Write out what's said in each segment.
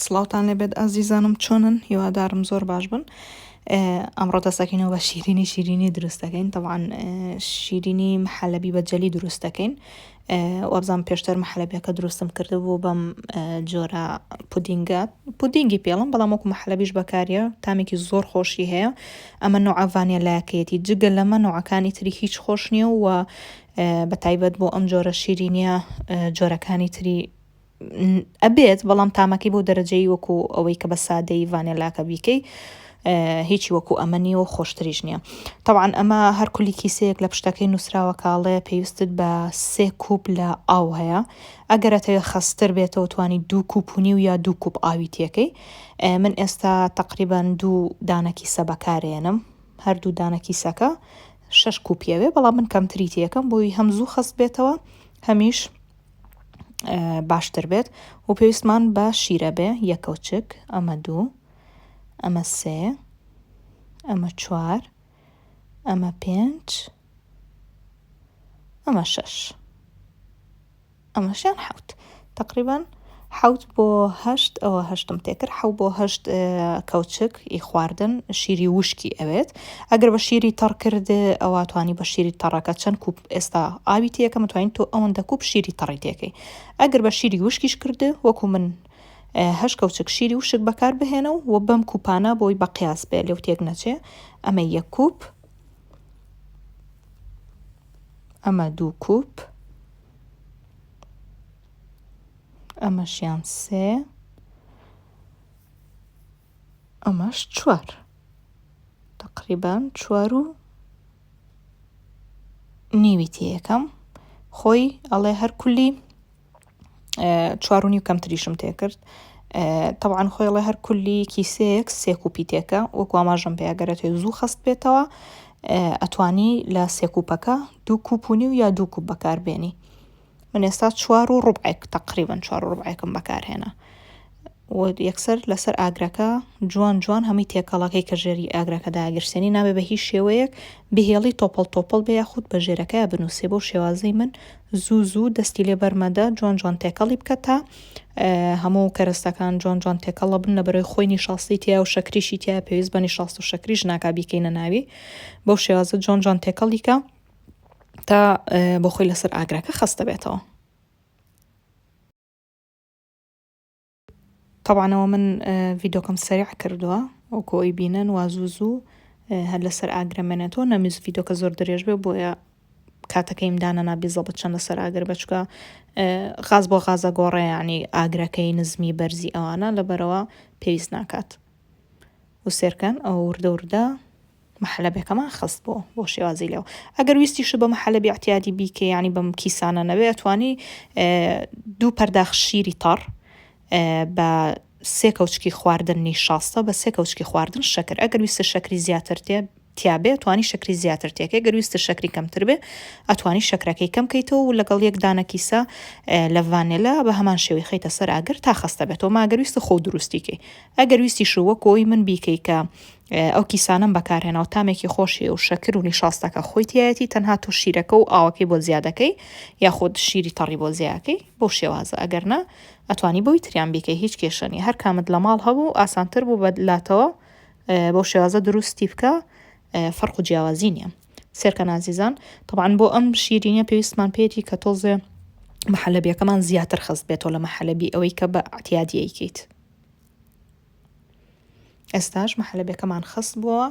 سڵاوتان لێبێت ئازیزانم چۆنن هیوادارم زۆر باش بن. ئەمڕۆ دەستەکەینەوە بە شیرینی دروستەکەین. طبعاً شیرینی محەلەبی بە جەلی دروستەکەین. وەبزان پێشتر محەلەبیەکە دروستم کرده بوو بەم جۆرە پودینگی پێڵم، بەڵام وەکو محەلەبیش بەکاریە، تامێکی زۆر خۆشی هەیە. ئەمە نوع ڤانیلایەکەیەتی، جگە لەمە نوعەکانی تری هیچ خۆش نییە و بەتایبەت بۆ ئەم جۆرە شیرینیە جۆرەکانی تری ئەبێت، بەڵام تامەکەی بۆ دەرەجەی وەکو ئەوەی کە بە سادەی ڤانیلاکە بیکەی هیچی وەکو ئەمەنی و خۆشتریش نییە. طبعاً ئەمە هەر کولی کیسەیەک لە پشتەکەی نووسراوە کاڵێ پێویستت بە 3 کوب لە ئاو هەیە. ئەگەرەتەوە خەستر بێتەوە توانی 2 کوب و نیو یا 2 کوب ئاوی تێکەی. من ئێستا تقریبان 2 دانە کیسە بەکارێنم، هەردوو دانە کیسەکە 6 کوپیەوێ، بەڵام من کەمتری تێکەم بۆی هەم زوو خەست بێتەوە، هەمیش باشتر بێت. و پێویستمان بە شیرە بێ، یەکەوچک، ئەمە 2، ئەمە 3، ئەمە 4، ئەمە 5، ئەمە 6، ئەمەشیان 7. تقریبان 7 بۆ 8 ئەوە 8م تێکرد، 7 بۆ 8 کەوچک ئی خواردن، شیری وشکی ئەوێت. ئەگەر بە شیری تەڕ کرد ئەوە توانی بە شیری تەڕەکە چەند کوب ئێستا ئاوی تێکە متوانین تۆ ئەوەندە کوب شیری تەڕی تێکەی. ئەگەر بە شیری وشکیش کرد وەکو من 8 کەوچک شیری وشک بەکار بهێنە و بەم کوپانە بۆی بە قیاس بێ لێو تێک نەچێ. ئەمە 1 کوب، ئەمە 2 کوب، ئەمەشیان 3، ئەمەش 4. تقریبان 4 و نیوی تێیەکەم، خۆی ئەڵێ هەر کولی 4 و نیو کەمتریشم تێکرد. طبعاً خۆی ئەڵێ هەر کولی کیسەیەک 3 کوپی تێکە، وەکو ئاماژەم پێ ئەگەرێتەوە زوو خەست بێتەوە ئەتوانی لە 3 کوپەکە 2 کوب و نیو یا 2 کوب بەکار بێنی. من ئێستا 4 و ڕوبعێک تقریبان 4 و ڕوبعێکم بەکارهێنا و یەکسەر لەسەر ئاگرەکە جوان هەمی تێکەڵەکەی کە ژێری ئاگرەکەدا ئاگرسێنی نابێ بە هیچ شێوەیەک بهێڵی تۆپڵ بێ یاخود بە ژێرەکەی بنووسێ. بۆ شێوازەی من زوو دەستی لێ بەرمەدە جوان تێکەڵی بکە تا هەموو کەرەستەکان جوان تێکەڵە بن، لەبەرەوەی خۆی نیشاستی تیا و شەکریشی تیا پێویست بە نیشاست و شەکریش ناکا بیکەینە ناوی. بەو شێوازە جوان تێکەڵی کە تا بۆ خۆی لەسەر ئاگرەکە خەستە بێتەوە. طبعاً ئەوە من ڤیدۆکەم سەریع کردووە وەکو ئەوی بینن و زوو هەر لەسەر ئاگرەمێنێتەوە، نەمویست ڤیدۆکە زۆر درێژ بێ بۆیە کاتەکەیم دانا نابیزە بچەند لەسەر ئاگر بچکە غاز بۆ غازە گۆڕێ، یعنی ئاگرەکەی نزمی بەرزی ئەوانە لەبەرەوە پێویست ناکات. و سێرکەن ئەو وردە محەلەبێکەمان خست بۆ شێوازی لێەوە. ئەگەر ویستیش بە محەلەبی احتیاطی بیکە، یعنی بەم کیسانە نەوێ، ئەتوانی 2 پەرداخ شیری تەڕ بە 3 کەوچکی خواردن نیشاستە بە 3 کەوچکی خواردن شەکر. ئەگەر ویستە شەکری زیاتر تیابێ توانی شەکری زیاتر تێکە، گەر ویستە شەکری کەمتر بێ ئەتوانی شەکرەکەی کەم کەیتەوە و لەگەڵ 1 دانە کیسە لە ڤانیلا بە هەمان شێوەی خەیتە سەر ئاگر تا خەستە بێتەوە. ماگەر ویستە خۆ دروستیکەی. ئەگەر ویستی شووەکۆی من بیکەی کە ئەو کیسانم بەکارهێنەوە تامێکی خۆشی و شەکر و نیشاستەکە خۆی تایەتی، تەنها تۆ شیرەکە و ئاوەکەی بۆ زیادەکەی یاخود شیری تەڕی بۆ زیاکەی بۆ شێوازە. ئەگەرنا ئەتوانی بۆی تریان بیکەی، هیچ کێشەنی. هەر کامت لە ماڵ هەبوو ئاسانتر بوو بەدلاتەوە بۆ شێوازە دروستی بکە، فەرق و جیاوازی نییە. سێرکەن ئازیزان، طبعاً بۆ ئەم شیرینیە پێویستمان پێێتی کە تۆزێ محەلەبیەکەمان زیاتر خەست بێتەوە لە محەلەبی ئەوەی کە بە ئەتیادی ئەیکەیت. ئێستاش محەلەبیەکەمان خست بووە،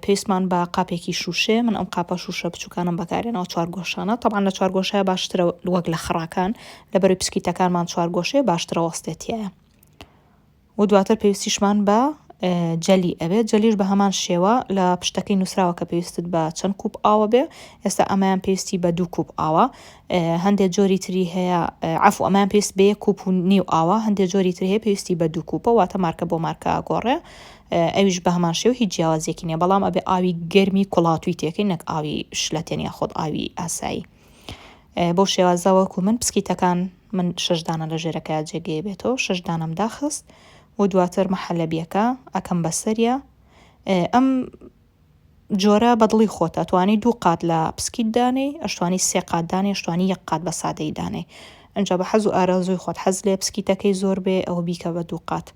پێویستمان بە قاپێکی شوشێ، من ئەم قاپە شوشە بچووکانم بەکارێنەوە 4 گۆشانە. طبعاً لە 4 گۆشەیە باشترە وەک لە خڕاکان، لەبەرەوەی پسکیتەکانمان 4 گۆشەیە باشترە وەستێتیایە. و دواتر پێویستیشمان بە جەلی ئەوێت. جەلیش بە هەمان شێوە لە پشتەکەی نووسراوە کە پێویستت بە چەند کوب ئاوە بێ. ئێستا ئەمایان پێویستی بە 2 کوب ئاوە، هەندێک جۆری تری هەیە عەفو ئەمایان پێویست بە 1 کوب و نیو ئاوە، هەندێک جۆری تری هەیە پێویستی بە 2 کوپە، واتە مارکە بۆ مارکە گۆڕێ. ئەویش بە هەمان شێوە هیچ جیاوازیەکی نییە، بەڵام ئەبێ ئاوی گەرمی کوڵاتووی تێکەی، نەک ئاوی شلەتێن یاخۆد ئاوی ئاسایی. بۆ شێوازە وەکو من پسکیتەکان من 6 دانە لە ژێرەکەی جێگەیە بێتەوە، 6 دانەم داخست و دواتر محەلەبیەکە ئەکەم بەسەریە. ئەم جۆرە بەدڵی خۆتە، توانی 2 قات لە پسکیت دانەی، ئەشتوانی 3 قات دانێ، ئەشتوانی 1 قات بە سادەی دانەی. ئەنجا بە حەز و ئارازوی خۆت حەز لێ پسکیتەکەی زۆر بێ ئەوە بیکە بە 2 قات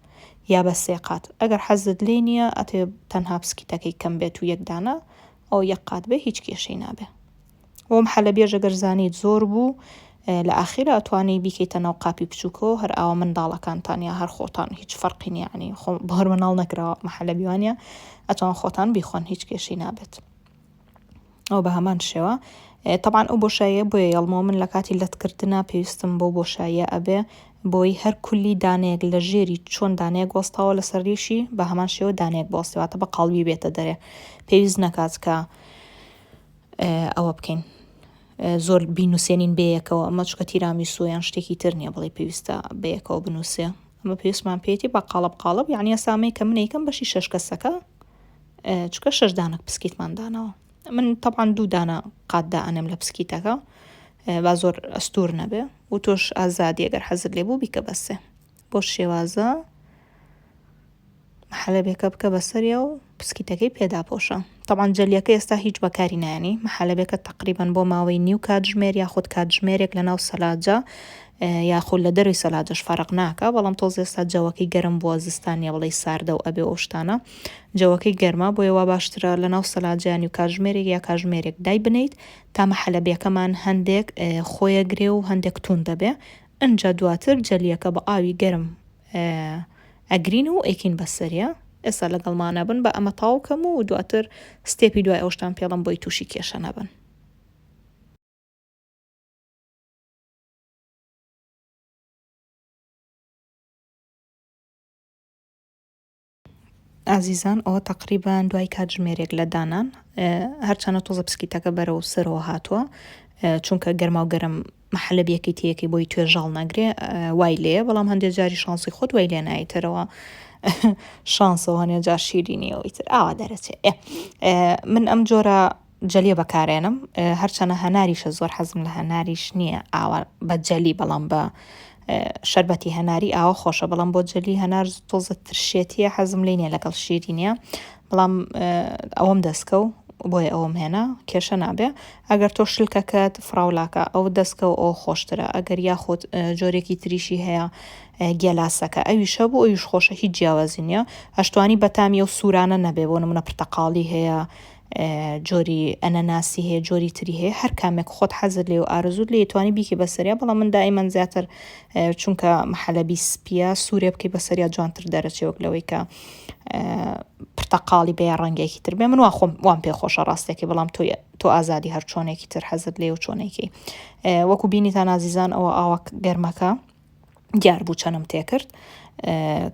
یا بە 3 قات ئەگەر حەزت لێ نییە ئەتێ تەنها پسکیتەکەی کەم بێت و 1 دانە ئەو 1 قات بێ هیچ کێشەی نابێ ئەوم حەلەبێژە گەرزانیت زۆر بوو لە ئاخیرە ئەتوانی بیکەیتە ناو قاپی بچووکەوە هەر ئاوە منداڵەکانتان یا هەر خۆتان هیچ فەرقی نیانی بەهۆر مناڵ نەکراوە مەحەلەبیوانە ئەتوان خۆتان بیخۆن هیچ کێشەی نابێت ئەو بە هەمان شێوە طبعاً ئەو بۆشاییە بۆیە یەڵمەوە من لە کاتی لەتکردنا پێویستم بۆ بۆشاییە ئەبێ بۆی هەر کولی دانەیەک لە ژێری چۆن دانەیەک وەستاوە لە سەرریشی بە هەمان شێوە دانەیەک بۆستێواتە بە قاڵبی بێتە دەرێ پێویست نەکات کە ئەوە بکەین زۆر بینوسێنین بەیەکەوە ئەمە چکە تیرامیسۆیان شتێکی تر نییە بڵێ پێویستە بەیەکەوە بنووسێ ئەمە پێویستمان پێێتی بە قاڵب یعنی سامەی کە منیکەم بەشی 6 کەسەکە چکە 6 دانەک پسکیتمان دانەوە من طبعاً 2 دانە قاتدا ئەنم لە پسکیتەکە با زۆر ئەستور نەبێ و تۆش ئازادی ئەگەر حەزت لێ بوو بیکە بەسێ بۆ شێوازە محەلەبێکە بکە بەسەریە و پسکیتەکەی پێدا پۆشە طبعاً جەلیەکە ئێستا هیچ بەکاری نایانی محەلەبێکە تقریباً بۆ ماوەی نیو کاتژمێر یاخود کاتژمێرێک لە ناو سەلاجە یاخود لە دەروی سەلاجەش فەرق ناکە بەڵام تۆز ئێستا جەوەکەی گەرم بووە زستانیە بڵێ ساردە و ئەبێ ئەو شتانە جەوەکەی گەرمە بۆ ێوە باشترە لە ناو سەلاجیانی و کاتژمێرێک یا کاتژمێرێک دای بنیت تا محەلەبێکەمان هەندێک خۆیەگرێ و هەندێک تون دەبێ ئەنجا دواتر جەلیەکە بە ئاوی گەرم ئەگرین و ئەیکین بەسەریە ئێستا لەگەڵمانە بن بە ئەمە تاوکەم و دواتر ستێپی دوای ئەو شتان پێڵم بۆی تووشی کێشە نەبن ئازیزان ئەوە تقریبان دوای کاتژمێرێک لە دانان هەرچەنە تۆزە پسکیتەکە بەرەو سەرەوە هاتووە چونکە گەرما و گەرم محەلەبیەکەی تیەکەی بۆی توێژاڵ نەگرێ وای لێ بەڵام هەندێک جاری شانسی خۆت وای لێ نایترەوە شانسەوە هەنێ جار شیرینیەوەی تر ئاوا دەرەچێ من ئەم جۆرە جەلیە بەکارێنم هەرچەنە هەناریشە زۆر حەزم لە هەناریش نییە ئاوا بە جەلی بەڵام بە شەربەتی هەناری ئاوە خۆشە بەڵام بۆ جەلی هەنار تۆزە ترشێتیە حەزم لێ نیە لەگەڵ شیرینیە بەڵام ئەوەم دەستکە و بۆیە ئەوم هێنا کێشە نابێ ئەگەر تۆ شلکەکەت فراولاکە ئەو دەستکە و ئەو خۆشترە ئەگەر یاخۆت جۆرێکی تریشی هەیە گێلاسەکە ئەویشە بۆ ئەویش خۆشە هیچ جیاوازی نییە هەشتوانی بەتامی و سوورانە نەبێ بۆ نمونە پرتەقاڵی هەیە جۆری ئەنەناسی هەیە جۆری تری هەیە هەر کامێک خۆت حەزت لێ و ئارزوت لێ توانی بیکە بەسەریا بەڵام من دائیمەن زیاتر چونکە محەلەبی سپیە سوورێ بکەی بەسەریا جوانتر دەرەچێوەک لەوەی کە پرتەقاڵی بەیە ڕەنگێکی تر بێ من وام پێ خۆشە ڕاستێکی بەڵام تۆ ئازادی هەر چۆنێکی تر حەزت لێ و چۆنێکی وەکو بینیتان ئازیزان ئەوە ئاوەک گەرمەکە دیار بوو چەنم تێکرد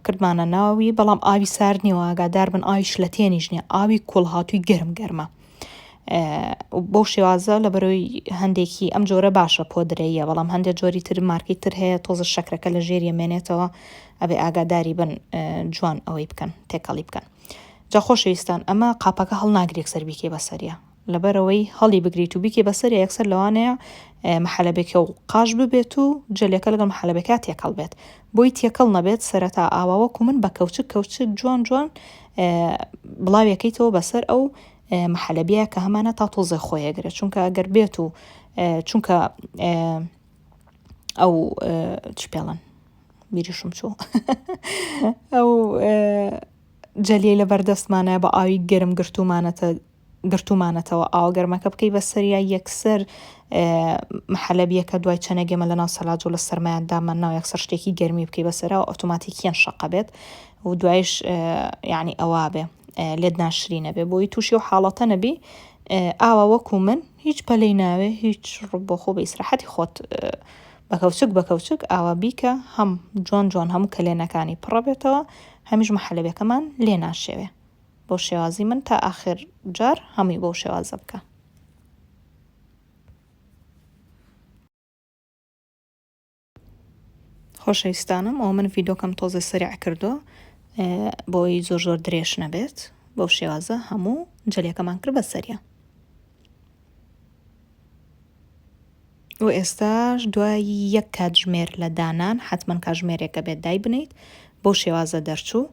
کردمانە ناوی بەڵام ئاوی ساردنیەوە ئاگادار بن ئاویش لە تێنیش نییە ئاوی کوڵ هاتووی گەرمە بۆ شێوازە لە بەرەوەی هەندێکی ئەم جۆرە باشە پۆدرەیە بەڵام هەندێک جۆری تر مارکی تر هەیە تۆزە شەکرەکە لە ژێریە مێنێتەوە ئەبێ ئاگاداری بن جوان ئەوەی بکەن تێکەڵی بکەن جا خۆشەویستان ئەمە قاپەکە هەڵ ناگرێک سەر بیکێ بەسەریە لەبەرەوەی هەڵی بگریت و بیکێ بەسەریە یەکسەر لەوانەیە محەلەبێکە و قاش ببێت و جەلەکە لەگەڵ محەلەبێکا تێکەڵ بێت بۆی تێکەڵ نەبێت سەرەتا ئاواوەکو من بە کەوچک جوان بڵاویەکەیتەوە بەسەر ئەو محەلەبیە کە هەمانە تا تۆزە خۆیەگرێت چونکە ئەگەر بێت و چونکە ئەو چ پێڵن بیریشم چوو ئەو جەلیە لە بەردەستمانە بە ئاوی گەرم گرتومانەتەوە ئاو گەرمەکە بکەی بەسەریا یەکسەر محەلەبیەکە دوای چەنەگەمە لە ناو سەلاج و لە سەرمایان دامان ناو یەکسەر شتێکی گەرمی بکەی بەسەرا و ئۆتۆماتیکیان شەقە بێت و دوایش یعنی ئەوە بێ لێت ناشرینە بێ بۆی تووشی و حاڵەتە نەبی ئاوا وەکو من هیچ پەلەی ناوێ هیچ ڕوو بۆ خۆ بە ئیسراحەتی خۆت بەکەوچک ئاوا بیکە هەم جوان هەموو کەلێنەکانی پڕە بێتەوە هەمیش محەلەبێکەمان لێ ناشێوێ بۆ شێوازی من تا ئاخر جار هەمووی بۆ شێوازە بکە خۆشەویستانم ئەو من ڤیدۆکەم تۆزە سەریع کردو بۆی زۆر درێژ نەبێت بۆ شێوازە هەموو جەلێکەمان کرد بەسەریە و ئێستاش دوای 1 کاتژمێر لە دانان حتمما کاتژمێرێکە بێت دای بنیت بۆ شێوازە دەرچوو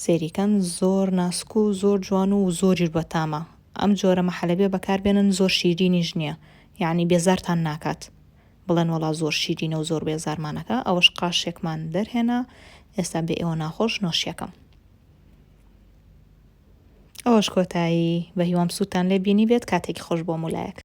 سێریکەن زۆر ناسک و زۆر جوان و زۆریش بەتامە ئەم جۆرە محەلەبێ بەکاربێنن زۆر شیرینیش نییە یعنی بێزارتان ناکات بڵێن وەڵا زۆر شیرینە و زۆر بێزارمانەکە، ئەوەش قاشێکمان دەرهێنا. ئێستا بێ ئێوە ناخۆش نۆشیەکەم. ئەوەش کۆتایی بە هیوام سووتان لێ بینی بێت کاتێکی خۆش بۆ مولایەک.